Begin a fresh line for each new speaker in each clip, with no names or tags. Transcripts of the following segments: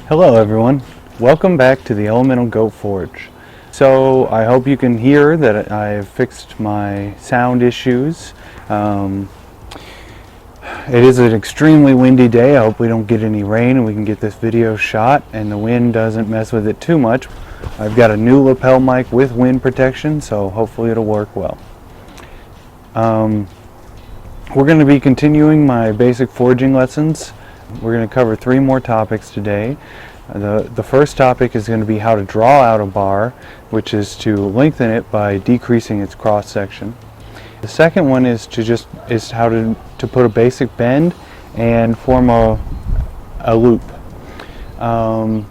Hello everyone, welcome back to the Elemental Goat Forge. So I hope you can hear that I've fixed my sound issues. It is an extremely windy day. I hope we don't get any rain and we can get this video shot and the wind doesn't mess with it too much. I've got a new lapel mic with wind protection, so hopefully it'll work well. We're going to be continuing my basic forging lessons. We're going to cover 3 more topics today. The first topic is going to be how to draw out a bar, which is to lengthen it by decreasing its cross section. The second one is how to put a basic bend and form a loop. And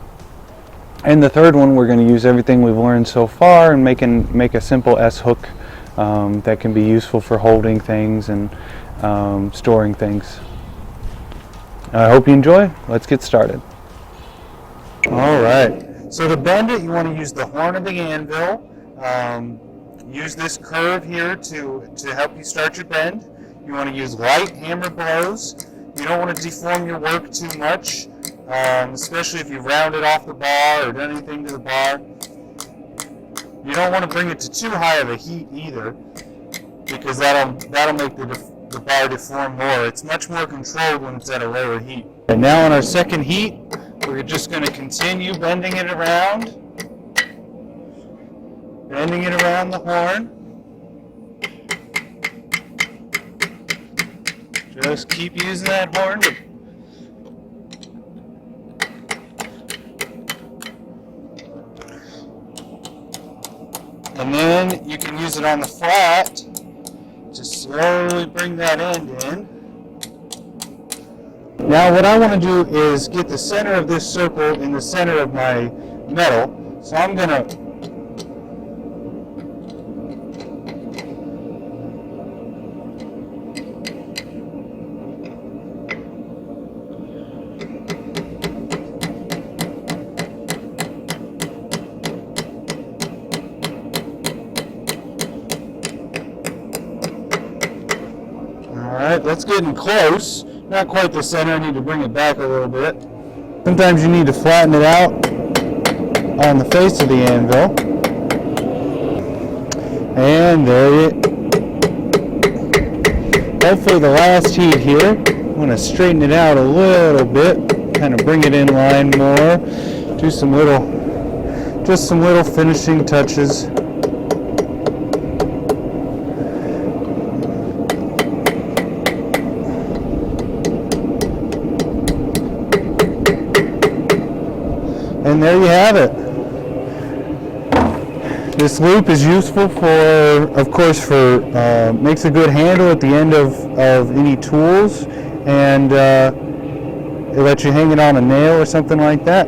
the third one, we're going to use everything we've learned so far and make a simple S hook that can be useful for holding things and storing things. I hope you enjoy. Let's get started. Alright, so to bend it, you want to use the horn of the anvil. Use this curve here to help you start your bend. You want to use light hammer blows. You don't want to deform your work too much, especially if you've rounded off the bar or done anything to the bar. You don't want to bring it to too high of a heat either, because that'll make the bar deform more. It's much more controlled when it's at a lower heat. And now on our second heat, we're just going to continue bending it around the horn. Just keep using that horn. And then you can use it on the flat. Just slowly bring that end in. Now what I want to do is get the center of this circle in the center of my metal. So I'm going to Alright, that's getting close. Not quite the center, I need to bring it back a little bit. Sometimes you need to flatten it out on the face of the anvil. And there you hopefully the last heat here. I'm going to straighten it out a little bit, kind of bring it in line more. Do just some little finishing touches. And there you have it. This loop is useful makes a good handle at the end of any tools, and it lets you hang it on a nail or something like that.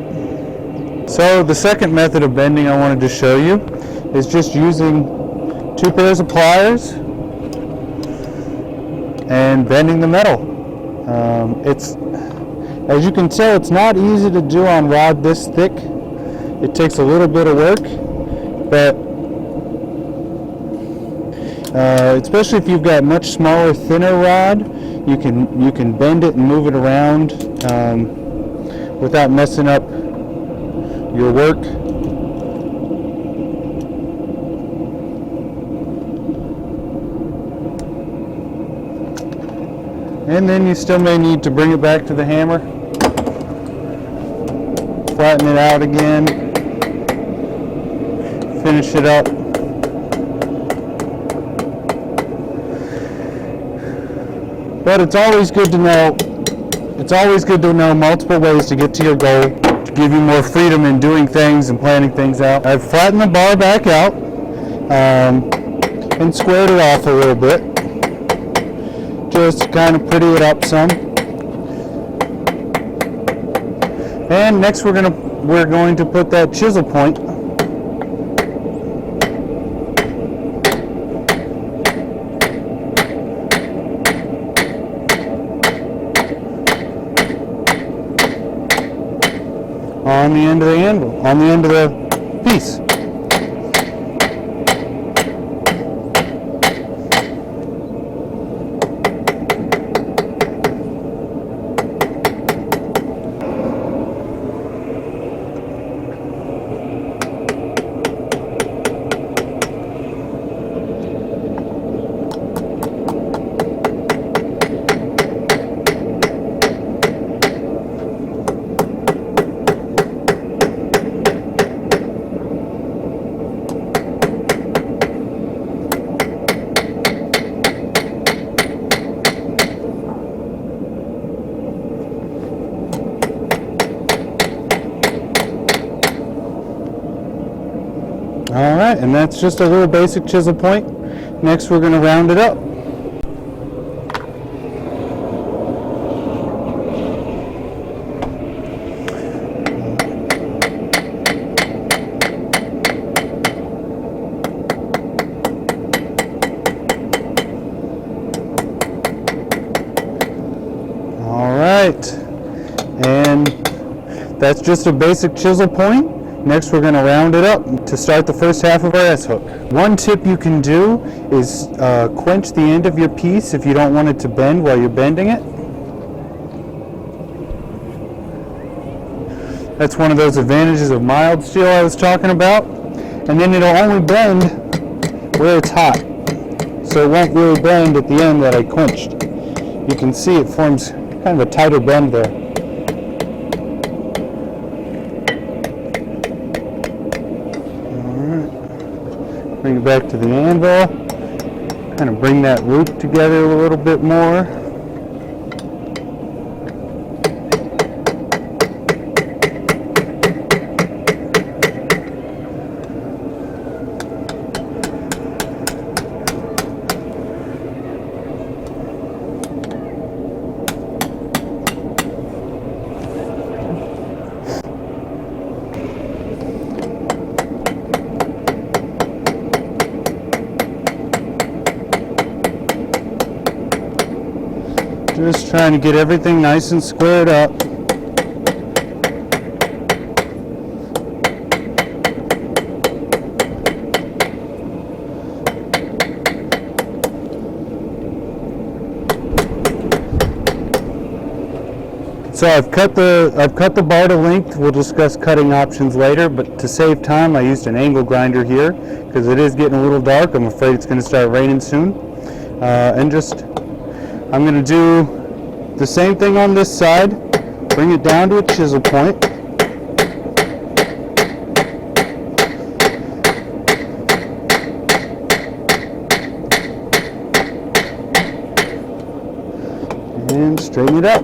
So the second method of bending I wanted to show you is just using 2 pairs of pliers and bending the metal. As you can tell, it's not easy to do on rod this thick. It takes a little bit of work, but especially if you've got much smaller, thinner rod, you can bend it and move it around without messing up your work. And then you still may need to bring it back to the hammer. Flatten it out again, finish it up. But it's always good to know multiple ways to get to your goal, to give you more freedom in doing things and planning things out. I've flattened the bar back out and squared it off a little bit, just to kind of pretty it up some. And next we're going to put that chisel point on the end of the anvil, on the end of the piece. All right, and that's just a little basic chisel point. Next, we're going to round it up. All right, and that's just a basic chisel point. Next, we're going to round it up to start the first half of our S-hook. One tip you can do is quench the end of your piece if you don't want it to bend while you're bending it. That's one of those advantages of mild steel I was talking about. And then it'll only bend where it's hot. So it won't really bend at the end that I quenched. You can see it forms kind of a tighter bend there. Bring it back to the anvil, kind of bring that loop together a little bit more. Just trying to get everything nice and squared up. So I've cut the bar to length. We'll discuss cutting options later, but to save time I used an angle grinder here because it is getting a little dark. I'm afraid it's going to start raining soon. I'm going to do the same thing on this side, bring it down to a chisel point. And straighten it up.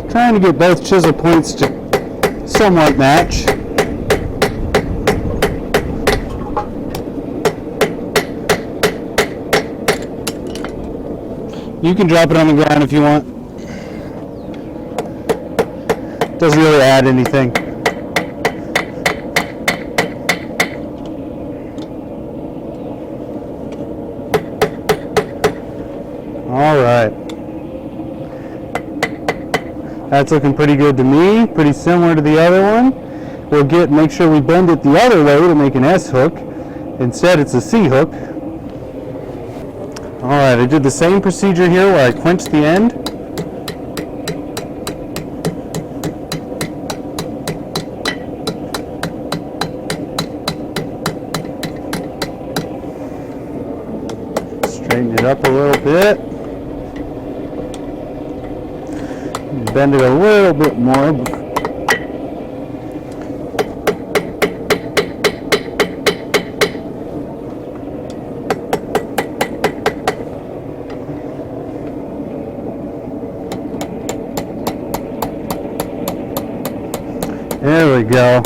Trying to get both chisel points to somewhat match. You can drop it on the ground if you want. Doesn't really add anything. All right. That's looking pretty good to me, pretty similar to the other one. We'll make sure we bend it the other way to make an S hook. Instead it's a C hook. Alright, I did the same procedure here where I quenched the end. Straighten it up a little bit. Bend it a little bit more. There we go.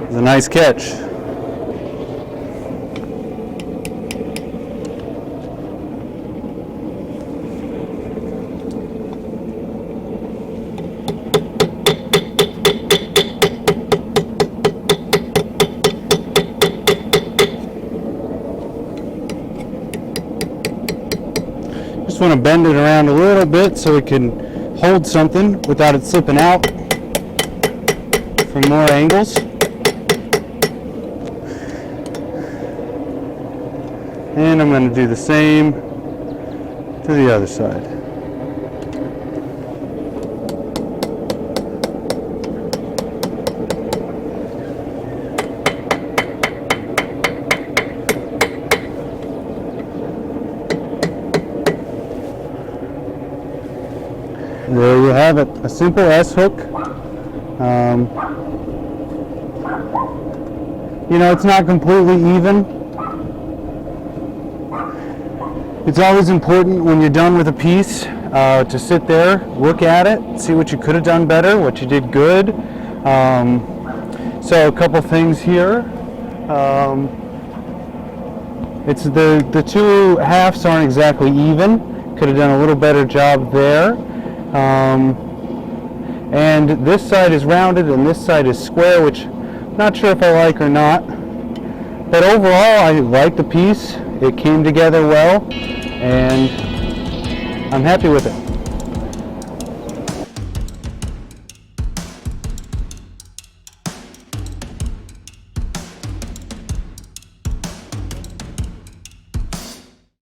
It's a nice catch. Just want to bend it around a little bit so it can hold something without it slipping out from more angles. And I'm going to do the same to the other side. have a simple S-hook. You know, it's not completely even. It's always important when you're done with a piece to sit there, look at it, see what you could have done better, what you did good. So a couple things here. It's the two halves aren't exactly even. Could have done a little better job there. And this side is rounded and this side is square, which I'm not sure if I like or not. But overall, I like the piece. It came together well, and I'm happy with it.